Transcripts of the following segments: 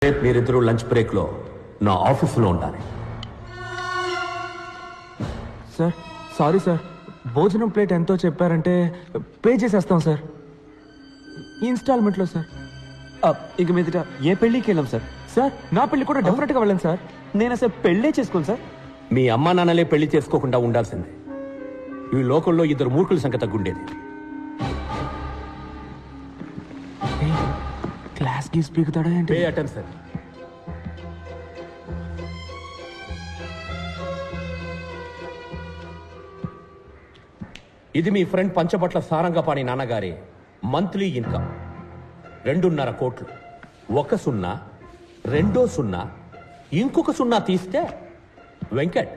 రేపు మీరిద్దరూ లంచ్ బ్రేక్లో నా ఆఫీసులో ఉండాలి. సార్ సారీ సార్, భోజనం ప్లేట్ ఎంతో చెప్పారంటే పే చేసేస్తాం సార్, ఇన్స్టాల్మెంట్లో సార్. ఇక మీదట ఏ పెళ్ళికి వెళ్ళాం సార్. సార్ నా పెళ్లి కూడా డెఫినెట్గా వెళ్ళండి సార్. నేను అసలు పెళ్ళే చేసుకోను సార్. మీ అమ్మా నాన్నలే పెళ్లి చేసుకోకుండా ఉండాల్సిందే. ఈ లోకంలో ఇద్దరు మూర్ఖుల సంఖ్య తగ్గుండేది. క్లాస్కి స్పీకుతాడా ఏంటి? Pay attention. ఇది మీ ఫ్రెండ్ పంచబట్ల సారంగపాణి నాన్నగారి మంత్లీ ఇన్కమ్ 2.5 కోట్లు. 1 సున్నా, 2 సున్నా, ఇంకొక సున్నా తీస్తే వెంకట్,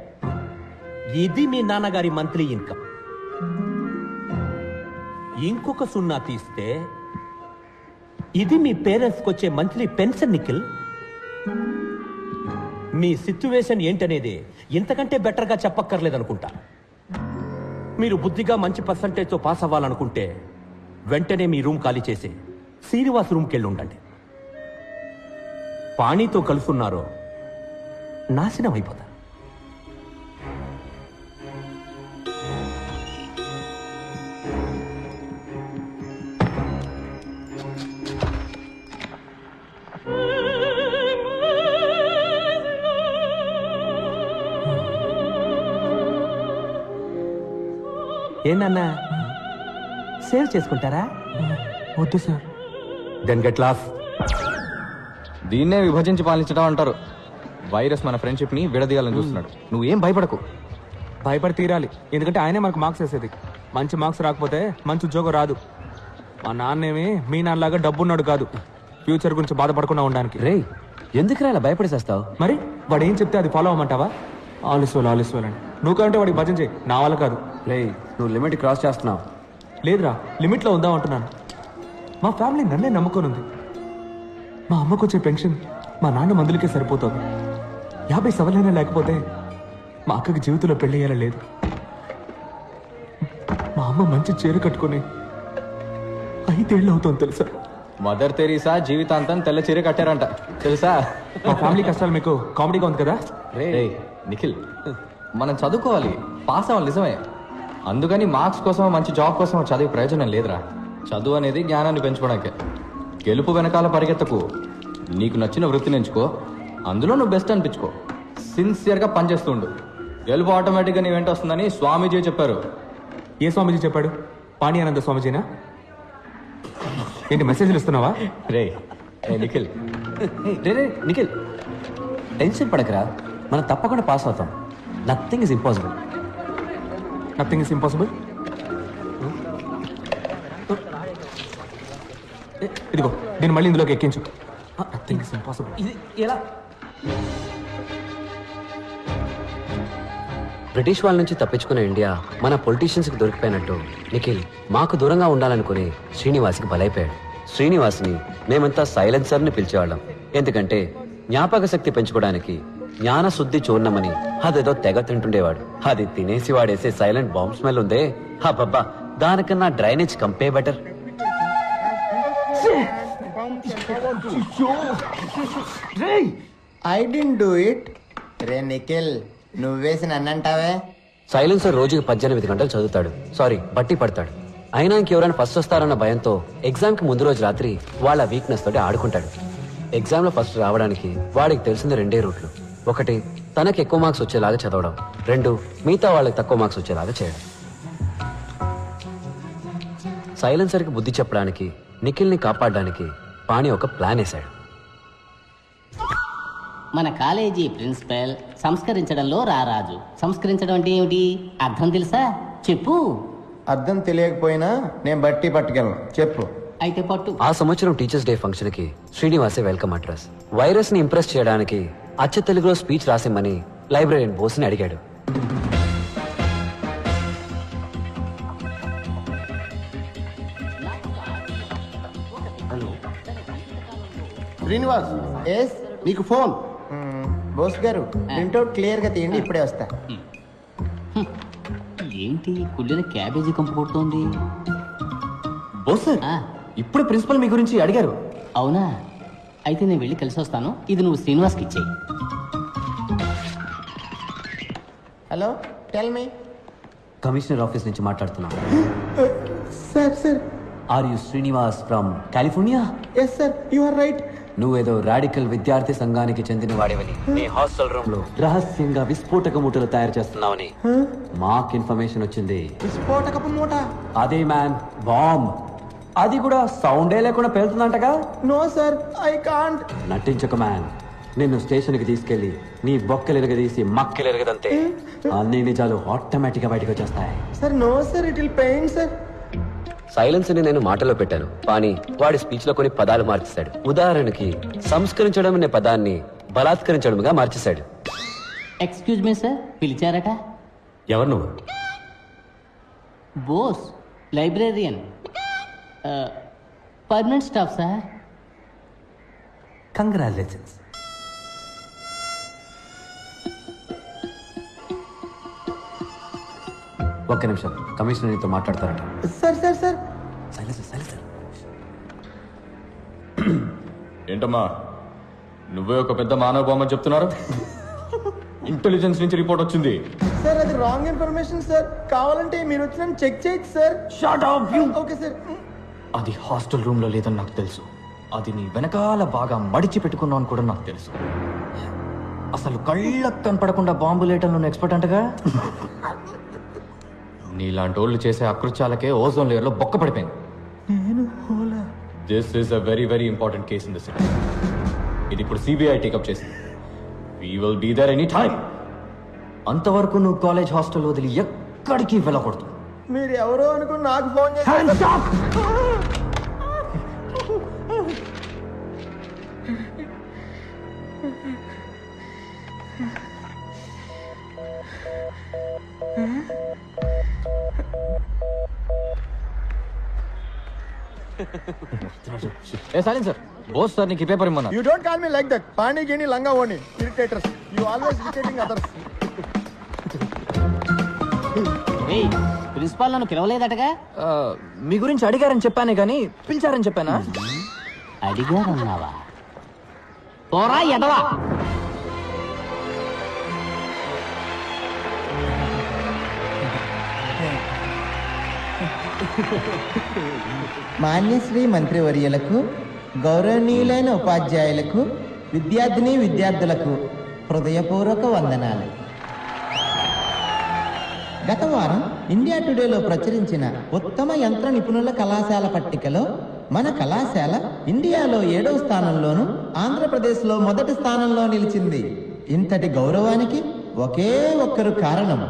ఇది మీ నాన్నగారి మంత్లీ ఇన్కమ్. ఇంకొక సున్నా తీస్తే ఇది మీ పేరెంట్స్కి వచ్చే మంత్లీ పెన్షన్. నిఖిల్, మీ సిచ్యువేషన్ ఏంటనేది ఇంతకంటే బెటర్గా చెప్పక్కర్లేదనుకుంటా. మీరు బుద్ధిగా మంచి పర్సంటేజ్తో పాస్ అవ్వాలనుకుంటే వెంటనే మీ రూమ్ ఖాళీ చేసి శ్రీనివాస్ రూమ్కి వెళ్ళి ఉండండి. పాణితో కలుసున్నారో నాశనం అయిపోతారు. ఏంటన్నా సేవ్ చేసుకుంటారా? వద్దు సార్. Then get lost. దీన్నే విభజించి పాలించడం అంటారు. వైరస్ మన ఫ్రెండ్షిప్ ని విడదీయాలని చూస్తున్నాడు. నువ్వేం భయపడకు. భయపడి తీరాలి, ఎందుకంటే ఆయనే మనకు మార్క్స్ వేసేది. మంచి మార్క్స్ రాకపోతే మంచి ఉద్యోగం రాదు. మా నాన్నేమి మీ నాన్నలాగా డబ్బున్నాడు కాదు, ఫ్యూచర్ గురించి బాధపడకుండా ఉండడానికి. రే, ఎందుకురా ఇలా భయపడేసేస్తావు? మరి వాడు ఏం చెప్తే అది ఫాలో అవ్వమంటావా? ఆలస్వాలు అని నువ్వు కంటే వాడికి భజన చేయి, నా వల్ల కాదు. రే, నువ్వు లిమిట్ క్రాస్ చేస్తున్నావు. లేదురా, లిమిట్లో ఉందాం అంటున్నాను. మా ఫ్యామిలీ నన్నే నమ్ముకొని ఉంది. మా అమ్మకు వచ్చే పెన్షన్ మా నాన్న మందులకే సరిపోతుంది. 50 సవలైనా లేకపోతే మా అక్కకి జీవితంలో పెళ్ళయ్యేలా లేదు. మా అమ్మ మంచి చీర కట్టుకుని 5 ఏళ్ళు అవుతుంది తెలుసా. మదర్ తెరీసా జీవితాంతం తెల్ల చీర కట్టారంట తెలుసా. మా ఫ్యామిలీ కష్టాలు మీకు కామెడీగా ఉంది కదా. రే నిఖిల్, మనం చదువుకోవాలి, పాస్ అవ్వాలి నిజమే. అందుకని మార్క్స్ కోసం మంచి జాబ్ కోసం చదివే ప్రయోజనం లేదురా. చదువు అనేది జ్ఞానాన్ని పెంచుకోవడానికే. గెలుపు వెనకాల పరిగెత్తకు. నీకు నచ్చిన వృత్తిని ఎంచుకో, అందులో నువ్వు బెస్ట్ అనిపించుకో, సిన్సియర్గా పనిచేస్తూ ఉండు. గెలుపు ఆటోమేటిక్గా నీ వెంట వస్తుందని స్వామీజీ చెప్పారు. ఏ స్వామీజీ చెప్పాడు? పాణి ఆనంద స్వామీజీనా? ఏంటి మెసేజ్లు ఇస్తున్నావా? రే నిఖిల్, రే నిఖిల్, టెన్షన్ పడకరా, మనం తప్పకుండా పాస్ అవుతాం. Nothing is impossible. Nothing is impossible. ఇదిగో దీన్ని మళ్ళీ ఇందులోకి ఎక్కించు. Nothing is impossible. ఇది ఎలా? బ్రిటిష్ వాళ్ళ నుంచి తప్పించుకున్న ఇండియా మన పొలిటీషియన్స్కి దొరికిపోయినట్టు నిఖిల్ మాకు దూరంగా ఉండాలనుకుని శ్రీనివాస్కి బలైపోయాడు. శ్రీనివాస్ని మేమంతా సైలెన్సర్ని పిలిచేవాళ్ళం. ఎందుకంటే జ్ఞాపక శక్తి పెంచుకోవడానికి జ్ఞాన శుద్ధి చూర్ణమని అదేదో తెగ తింటుండేవాడు. అది తినేసి వాడేసే సైలెంట్ బాంబ్ స్మెల్ ఉందే, హబ్బబ్బా, దానికన్నా డ్రైనేజ్ కంపే better. I don't do it. రే నిఖిల్, నువ్వేసి నన్నంటావే. సైలెన్సర్ రోజుకి 18 గంటలు చదువుతాడు, సారీ బట్టి పడతాడు. అయినా ఇంకెవరైనా ఫస్ట్ వస్తారన్న భయంతో ఎగ్జామ్ కి ముందు రోజు రాత్రి వాళ్ళ వీక్నెస్ తోటి ఆడుకుంటాడు. ఎగ్జామ్ లో ఫస్ట్ రావడానికి వాడికి తెలిసిన 2 రూట్లు. 1, తనకి ఎక్కువ మార్క్స్ వచ్చేలాగా చదవడం. 2, మిగతా వాళ్ళకి తక్కువ మార్క్స్ వచ్చేలాగా చేయడం. సైలెన్సర్కి బుద్ధి చెప్పడానికి, నిఖిల్ని కాపాడడానికి పాణి ఒక ప్లాన్ వేశాడు. మన కాలేజీ ప్రిన్సిపల్ సంస్కరించడంలో రారాజు. సంస్కరించడం అంటే ఏమిటి? అర్థం తెలుసా? చెప్పు. అర్థం తెలియకపోయినా నేను బట్టి పట్టుకెళ్ళను, చెప్పు. అయితే పట్టు. ఆ సంవత్సరం టీచర్స్ డే ఫంక్షన్ కి శ్రీనివాసే వెల్కమ్ అడ్రస్. వైరస్ ని ఇంప్రెస్ చేయడానికి అచ్చ తెలుగులో స్పీచ్ రాసిమ్మని లైబ్రరీయన్ బోస్ని అడిగాడు. శ్రీనివాస్, ఎస్, నీకు ఫోన్. బోస్ గారు, ప్రింట్అవుట్ క్లియర్ గా తీయండి, ఇప్పుడే వస్తా. ఏంటి కుళ్ళిన క్యాబేజీ కంపు కొడుతోంది? బోస్ సార్, ఇప్పుడు ప్రిన్సిపల్ మీ గురించి అడిగారు. అవునా? అయితే నేను వెళ్ళి కలిసి వస్తాను. ఇది నువ్వు శ్రీనివాస్కి ఇచ్చేయి. Hello tell me. Commissioner office నుంచి మాట్లాడుతున్నాను. Sir sir. Are you Srinivas from California? Yes sir, you are right. నువ్వేదో రాడికల్ విద్యార్థి సంఘానికి చెందిన వాడివని నీ హాస్టల్ రూమ్ లో రహస్యంగా విస్ఫోటక మూటలు తయారు చేస్తున్నావని మాకు ఇన్ఫర్మేషన్ వచ్చింది. విస్ఫోటకపు మూట? అదే మ్యాన్, బాంబ్. అది కూడా సౌండే లేకుండా పేలుతుందంటగా. No sir, I can't. నటించక మ్యాన్. నిన్ను స్టేషన్ కి తీసుకెళ్లి నీ బొక్కలెరగదీసి మక్కలెరగదంతే అన్ని నిజాలు ఆటోమేటిక్ గా బయటకు వచ్చేస్తాయి. Sir no sir, it will pain sir. Silence ని నేను మాటలో పెట్టాను, కానీ వాడి స్పీచ్ లో కొన్ని పదాలు మార్చేశాడు. ఉదాహరణకి సంస్కరించడం అనే పదాన్ని బలాత్కరించడంగా మార్చేశాడు. ఎక్స్క్యూజ్ మీ సార్, పిలిచారట? ఎవరు నువ్వు? Bose, librarian, permanent staff sir. Congratulations. ఒక్క నిమిషం, కమిషనర్ నీతో మాట్లాడతారట. Sir sir sir. ఏంటమ్మా నువ్వే ఒక పెద్ద మానవ బొమ్మ చెప్తున్నారు? ఇంటెలిజెన్స్ నుంచి రిపోర్ట్ వచ్చింది. సార్ అది రాంగ్ ఇన్ఫర్మేషన్ సార్. కావాలంటే మీరు వచ్చి చెక్ చేయొచ్చు sir. Shut up you. Okay sir. అది హాస్టల్ రూమ్ లో లేదని నాకు తెలుసు. అది నీ వెనకాల బాగా మడిచి పెట్టుకున్నావు అని కూడా నాకు తెలుసు. అసలు కళ్ళకు కనపడకుండా బాంబు లేయటంలో ఎక్స్పర్ట్ అంటగా. నీలాంటి వాళ్ళు చేసే అకృత్యాలకే ఓజోన్ లేయర్ లో బొక్క పడిపోయింది. This is a very very important case in the city. ఇది ఇప్పుడు సిబిఐ టేకప్ చేసింది. We will be there any time. అంతవరకు నువ్వు కాలేజ్ హాస్టల్ వదిలి ఎక్కడికి వెళ్ళకూడదు. మీరు ఎవరో అనుకుని నాకు ఫోన్ చేశారు. ఏ సైలెన్స్ సార్, బోస్ సార్ నీకు ఈ paper ఇమ్మన్నా. You don't call me like that. Pani Gini Langa Oni. Irritators. You always irritating others. ఏయ్, ప్రిన్సిపాల్ నన్ను పిలవలేదటగా? మీ గురించి అడిగారని చెప్పానే కానీ పిలిచారని చెప్పానా? అడిగారన్నావా? పోరా ఎదవా. మాన్యశ్రీ మంత్రివర్యులకు, గౌరవనీయులైన ఉపాధ్యాయులకు, విద్యార్థిని విద్యార్థులకు హృదయపూర్వక వందనాలు. గత వారం ఇండియా టుడేలో ప్రచురించిన ఉత్తమ యంత్ర నిపుణుల కళాశాల పట్టికలో మన కళాశాల ఇండియాలో 7వ స్థానంలోను, ఆంధ్రప్రదేశ్లో మొదటి స్థానంలో నిలిచింది. ఇంతటి గౌరవానికి ఒకే ఒక్కరు కారణం.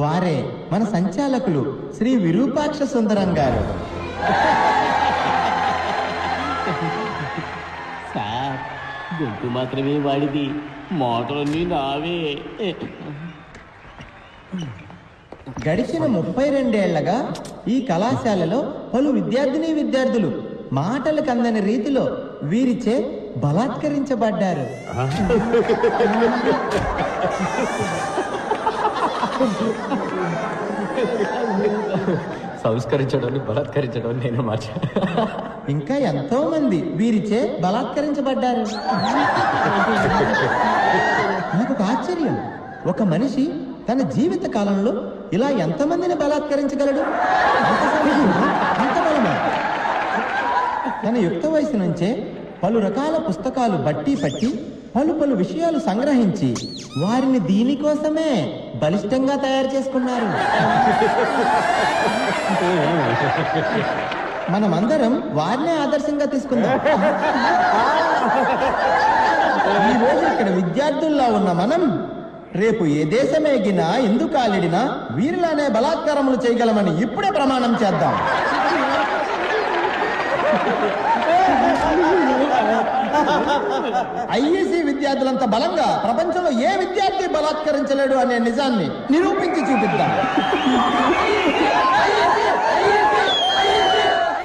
వారే మన సంచాలకులు శ్రీ విరూపాక్ష సుందరం గారు. సార్, గొంతు మాత్రమే వాడిది, మోటార్ని నావే. గడిచిన 32 ఏళ్లగా ఈ కళాశాలలో పలు విద్యార్థిని విద్యార్థులు మాటలకు అందని రీతిలో వీరిచే బలాత్కరించబడ్డారు. సంస్కరించడం బలాత్కరించడం నేను మార్చా. ఇంకా ఎంతో మంది వీరిచే బలాత్కరించబడ్డారు. నాకు ఒక ఆశ్చర్యం, ఒక మనిషి తన జీవిత కాలంలో ఇలా ఎంతమందిని బలాత్కరించగలడు? అంత సామర్థ్యమా? అంత బలమా? తన యుక్త వయసు నుంచే పలు రకాల పుస్తకాలు బట్టి పట్టి పలు పలు విషయాలు సంగ్రహించి వారిని దీనికోసమే బలిష్టంగా తయారు చేసుకున్నారు. మనమందరం వారినే ఆదర్శంగా తీసుకుందాం. ఈ రోజు ఇక్కడ విద్యార్థుల్లో ఉన్న మనం రేపు ఏ దేశమేగినా ఎందుకు కాలిడినా వీరిలానే బలాత్కారములు చేయగలమని ఇప్పుడే ప్రమాణం చేద్దాం. ఐఏసీ విద్యార్థులంత బలంగా ప్రపంచంలో ఏ విద్యార్థి బలాత్కరించలేడు అనే నిజాన్ని నిరూపించి చూపిద్దాం.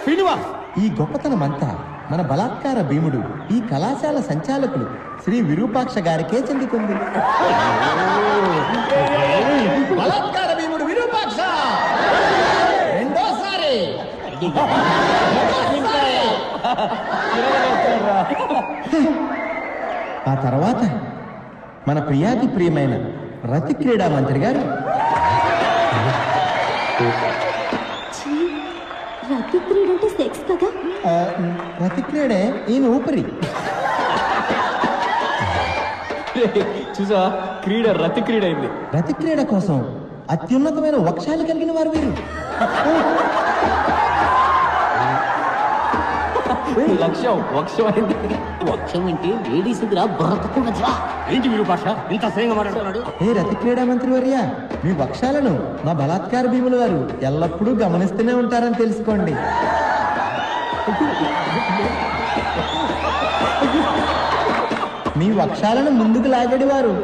శ్రీనివాస్, ఈ గొప్పతనమంతా మన బలాత్కార భీముడు, ఈ కళాశాల సంచాలకులు శ్రీ విరూపాక్ష గారికే చెందుతుంది. బలాత్కార భీముడు విరూపాక్ష రెండోసారి ఆ తర్వాత మన ప్రియాతి ప్రియమైన రతి క్రీడా మంత్రి గారు రతి క్రీడ అంటే సెక్స్ కదా. రతి క్రీడే ఈయన ఊపిరి. చూసా, క్రీడ రతి క్రీడ అయింది. రతి క్రీడ కోసం అత్యున్నతమైన వక్షాలు కలిగిన వారు వీరు. లక్ష్యం వక్షం అయింది. వక్షం అంటే లేడీస్ దగ్గర బ్రతకుండా. ఏంటి మీరు భాష ఇంత అసహ్యంగా మాట్లాడుతున్నాడు? ఏ రతి క్రీడా మంత్రి వర్య, మీ వక్షాలను మా బలాత్కార భీముల వారు ఎల్లప్పుడూ గమనిస్తూనే ఉంటారని తెలుసుకోండి. మీ వక్షాలను ముందుకు లాగడి వారు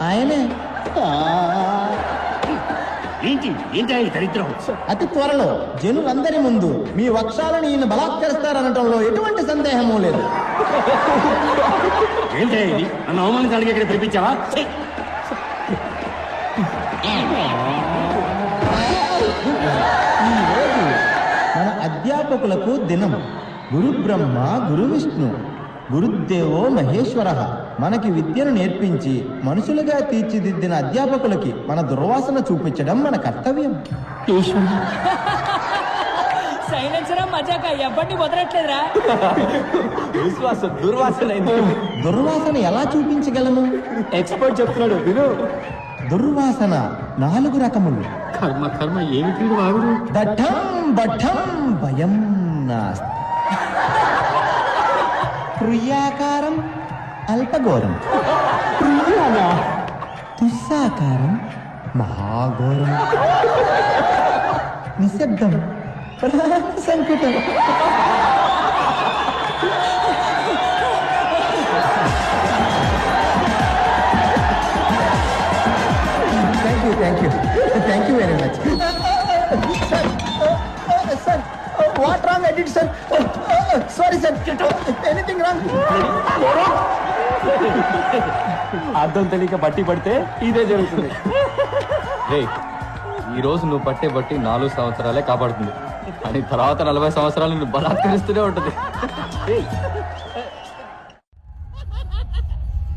ఆయనే. ఏంటి ఏంటి ఈ దరిద్రం? అతి త్వరలో జనులందరి ముందు మీ వక్షాలను ఈయన బలాత్కరిస్తారనటంలో ఎటువంటి సందేహమూ లేదు. ఏంటి ఇది? నన్ను అవమానించడానికి ఇక్కడ పిలిపించావా? ఈరోజు మన అధ్యాపకులకు దినం. గురు బ్రహ్మ గురు విష్ణు గురుదేవో మహేశ్వర. మనకి విద్యను నేర్పించి మనుషులుగా తీర్చిదిద్దిన అధ్యాపకులకి మన దుర్వాసన చూపించడం మన కర్తవ్యం. సైలెన్సరా మజాక ఎవరిని వదలట్లేదురా. విశ్వాసం దుర్వాసన అయింది. దుర్వాసన ఎలా చూపించగలము? ఎక్స్పర్ట్ చెప్తున్నాడు విను. దుర్వాసన 4 రకములు. కర్మ కర్మ ఏమిటి వాగుడు? దఠం బఠం భయం నాస్తి. ప్రియాకారం అల్పఘోరం. తుస్సాకారం మహాఘోరం. నిశ్శబ్దం సంకుటం. Thank you very much sir. What wrong I did sir? Sorry sir, anything wrong? అర్థం తెలియక బట్టి పడితే ఇదే జరుగుతుంది. రే, ఈ రోజు నువ్వు పట్టే బట్టి 4 సంవత్సరాలే కాపాడుతుంది, అని తర్వాత 40 సంవత్సరాలు నువ్వు బలాత్కరిస్తూనే ఉంటుంది.